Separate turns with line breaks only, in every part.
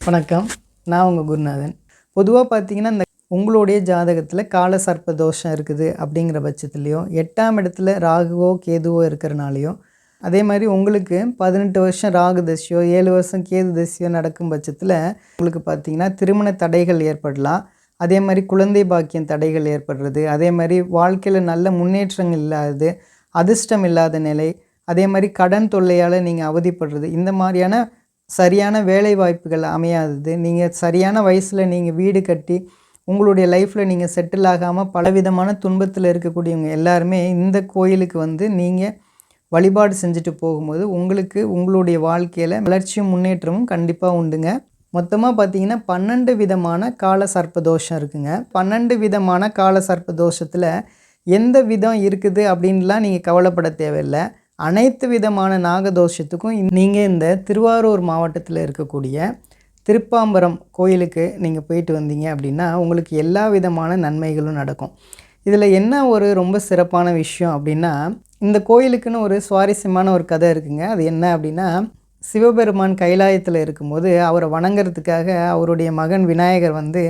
வணக்கம். நான் உங்கள் குருநாதன். பொதுவாக பார்த்தீங்கன்னா, இந்த உங்களுடைய ஜாதகத்தில் கால சர்ப்ப தோஷம் இருக்குது அப்படிங்கிற பட்சத்துலேயோ, 8ஆம் இடத்துல ராகுவோ கேதுவோ இருக்கிறனாலையோ, அதே மாதிரி உங்களுக்கு 18 வருஷம் ராகு தசையோ 7 வருஷம் கேது தசையோ நடக்கும் பட்சத்தில் உங்களுக்கு பார்த்திங்கன்னா திருமண தடைகள் ஏற்படலாம். அதே மாதிரி குழந்தை பாக்கியம் தடைகள் ஏற்படுறது, அதே மாதிரி வாழ்க்கையில் நல்ல முன்னேற்றங்கள் இல்லாதது, அதிர்ஷ்டம் இல்லாத நிலை, அதே மாதிரி கடன் தொல்லையால் நீங்கள் அவதிப்படுறது, இந்த மாதிரியான சரியான வேலை வாய்ப்புகள் அமையாதது, நீங்கள் சரியான வயசில் நீங்கள் வீடு கட்டி உங்களுடைய லைஃப்பில் நீங்கள் செட்டில் ஆகாமல் பலவிதமான துன்பத்தில் இருக்கக்கூடியவங்க எல்லாருமே இந்த கோயிலுக்கு வந்து நீங்கள் வழிபாடு செஞ்சுட்டு போகும்போது உங்களுக்கு உங்களுடைய வாழ்க்கையில் வளர்ச்சியும் முன்னேற்றமும் கண்டிப்பாக உண்டுங்க. மொத்தமாக பார்த்தீங்கன்னா 12 விதமான கால சர்ப்ப தோஷம் இருக்குங்க. 12 விதமான கால சர்ப்ப தோஷத்தில் எந்த விதம் இருக்குது அப்படின்லாம் நீங்கள் கவலைப்பட தேவையில்லை. அனைத்து விதமான நாகதோஷத்துக்கும் நீங்கள் இந்த திருவாரூர் மாவட்டத்தில் இருக்கக்கூடிய திருப்பாம்பரம் கோயிலுக்கு நீங்கள் போயிட்டு வந்தீங்க அப்படின்னா உங்களுக்கு எல்லா விதமான நன்மைகளும் நடக்கும். இதில் என்ன ஒரு ரொம்ப சிறப்பான விஷயம் அப்படின்னா, இந்த கோயிலுக்குன்னு ஒரு சுவாரஸ்யமான ஒரு கதை இருக்குங்க. அது என்ன அப்படின்னா, சிவபெருமான் கைலாயத்தில் இருக்கும்போது அவரை வணங்குறதுக்காக அவருடைய மகன் விநாயகர் வந்து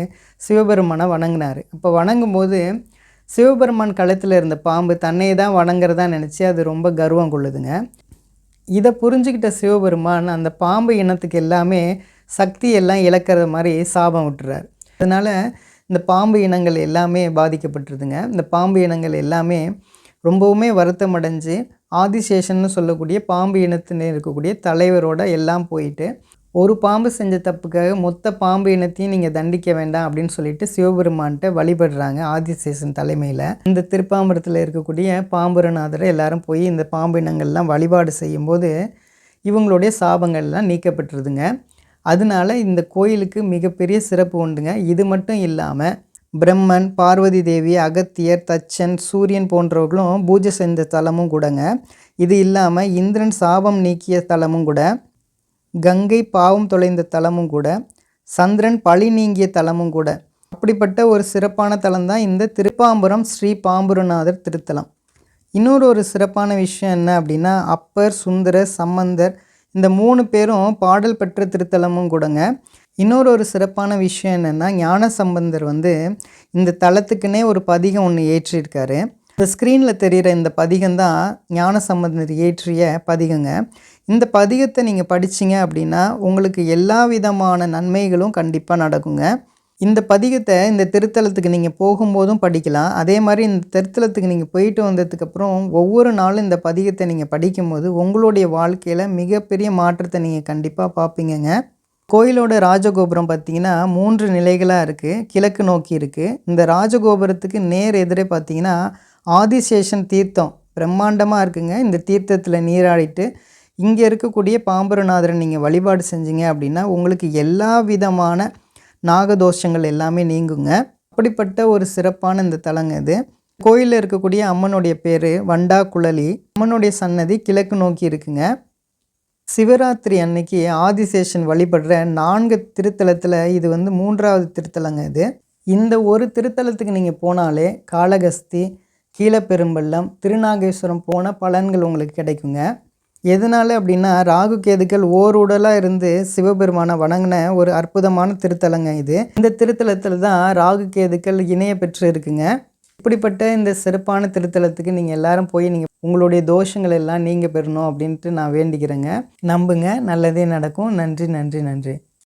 சிவபெருமானை வணங்கினார். அப்போ வணங்கும்போது சிவபெருமான் களத்தில் இருந்த பாம்பு தன்னை தான் வணங்குறதா நினச்சி அது ரொம்ப கர்வம் கொள்ளுதுங்க. இதை புரிஞ்சுக்கிட்ட சிவபெருமான் அந்த பாம்பு இனத்துக்கு எல்லாமே சக்தி எல்லாம் இழக்கிற மாதிரி சாபம் விட்டுறார். அதனால் இந்த பாம்பு இனங்கள் எல்லாமே பாதிக்கப்பட்டுருதுங்க. இந்த பாம்பு இனங்கள் எல்லாமே ரொம்பவுமே வருத்தம் அடைஞ்சு ஆதிசேஷன்னு சொல்லக்கூடிய பாம்பு இனத்தில் இருக்கக்கூடிய தலைவரோட எல்லாம் போயிட்டு, ஒரு பாம்பு செஞ்ச தப்புக்காக மொத்த பாம்பு இனத்தையும் நீங்கள் தண்டிக்க வேண்டாம் அப்படின்னு சொல்லிட்டு சிவபெருமான்கிட்ட வழிபடுறாங்க ஆதிசேஷன் தலைமையில். இந்த திருப்பாம்பரத்தில் இருக்கக்கூடிய பாம்புரநாதரை எல்லாரும் போய் இந்த பாம்பு இனங்கள்லாம் வழிபாடு செய்யும்போது இவங்களுடைய சாபங்கள்லாம் நீக்கப்பட்டுருதுங்க. அதனால இந்த கோயிலுக்கு மிகப்பெரிய சிறப்பு உண்டுங்க. இது மட்டும் இல்லாமல் பிரம்மன், பார்வதி தேவி, அகத்தியர், தச்சன், சூரியன் போன்றவர்களும் பூஜை செஞ்ச தலமும் கூடங்க. இது இல்லாமல் இந்திரன் சாபம் நீக்கிய தலமும் கூட, கங்கை பாவம் தொலைந்த தலமும் கூட, சந்திரன் பழி நீங்கிய தலமும் கூட. அப்படிப்பட்ட ஒரு சிறப்பான தலம்தான் இந்த திருப்பாம்புரம் ஸ்ரீ பாம்புரநாதர் திருத்தலம். இன்னொரு ஒரு சிறப்பான விஷயம் என்ன அப்படின்னா, அப்பர், சுந்தரர், சம்பந்தர் இந்த 3 பேரும் பாடல் பெற்ற திருத்தலமும் கூடங்க. இன்னொரு ஒரு சிறப்பான விஷயம் என்னென்னா, ஞான சம்பந்தர் வந்து இந்த தலத்துக்குன்னே ஒரு பதிகம் ஒன்று ஏற்றியிருக்காரு. இந்த ஸ்க்ரீனில் தெரிகிற இந்த பதிகம்தான் ஞான சம்பந்தர் இயற்றிய பதிகங்க. இந்த பதிகத்தை நீங்கள் படிச்சிங்க அப்படின்னா உங்களுக்கு எல்லா விதமான நன்மைகளும் கண்டிப்பாக நடக்குங்க. இந்த பதிகத்தை இந்த திருத்தலத்துக்கு நீங்கள் போகும்போதும் படிக்கலாம். அதே மாதிரி இந்த திருத்தலத்துக்கு நீங்கள் போயிட்டு வந்ததுக்கப்புறம் ஒவ்வொரு நாளும் இந்த பதிகத்தை நீங்கள் படிக்கும்போது உங்களுடைய வாழ்க்கையில் மிகப்பெரிய மாற்றத்தை நீங்கள் கண்டிப்பாக பார்ப்பீங்கங்க. கோயிலோட ராஜகோபுரம் பார்த்திங்கன்னா 3 நிலைகளாக இருக்குது. கிழக்கு நோக்கி இருக்குது. இந்த ராஜகோபுரத்துக்கு நேர் எதிரே பார்த்திங்கன்னா ஆதிசேஷன் தீர்த்தம் பிரம்மாண்டமாக இருக்குங்க. இந்த தீர்த்தத்தில் நீராடிட்டு இங்கே இருக்கக்கூடிய பாம்புரநாதரை நீங்கள் வழிபாடு செஞ்சீங்க அப்படின்னா உங்களுக்கு எல்லா விதமான நாகதோஷங்கள் எல்லாமே நீங்குங்க. அப்படிப்பட்ட ஒரு சிறப்பான இந்த தலங்க இது. கோயிலில் இருக்கக்கூடிய அம்மனுடைய பேர் வண்டா குழலி. அம்மனுடைய சன்னதி கிழக்கு நோக்கி இருக்குங்க. சிவராத்திரி அன்னைக்கு ஆதிசேஷன் வழிபடுற 4 திருத்தலத்தில் இது வந்து 3வது திருத்தலங்க இது. இந்த ஒரு திருத்தலத்துக்கு நீங்கள் போனாலே காளகஸ்தி, கீழப்பெரும்பள்ளம், திருநாகேஸ்வரம் போன பலன்கள் உங்களுக்கு கிடைக்குங்க. எதனால் அப்படின்னா, ராகு கேதுக்கள் ஓருடலாக இருந்து சிவபெருமானை வணங்கின ஒரு அற்புதமான திருத்தலங்க இது. இந்த திருத்தலத்தில் தான் ராகு கேதுக்கள் இணைய பெற்று இருக்குங்க. இப்படிப்பட்ட இந்த சிறப்பான திருத்தலத்துக்கு நீங்கள் எல்லாரும் போய் நீங்கள் உங்களுடைய தோஷங்கள் எல்லாம் நீங்கள் பெறணும் அப்படின்ட்டு நான் வேண்டிக்கிறேங்க. நம்புங்க, நல்லதே நடக்கும். நன்றி நன்றி நன்றி.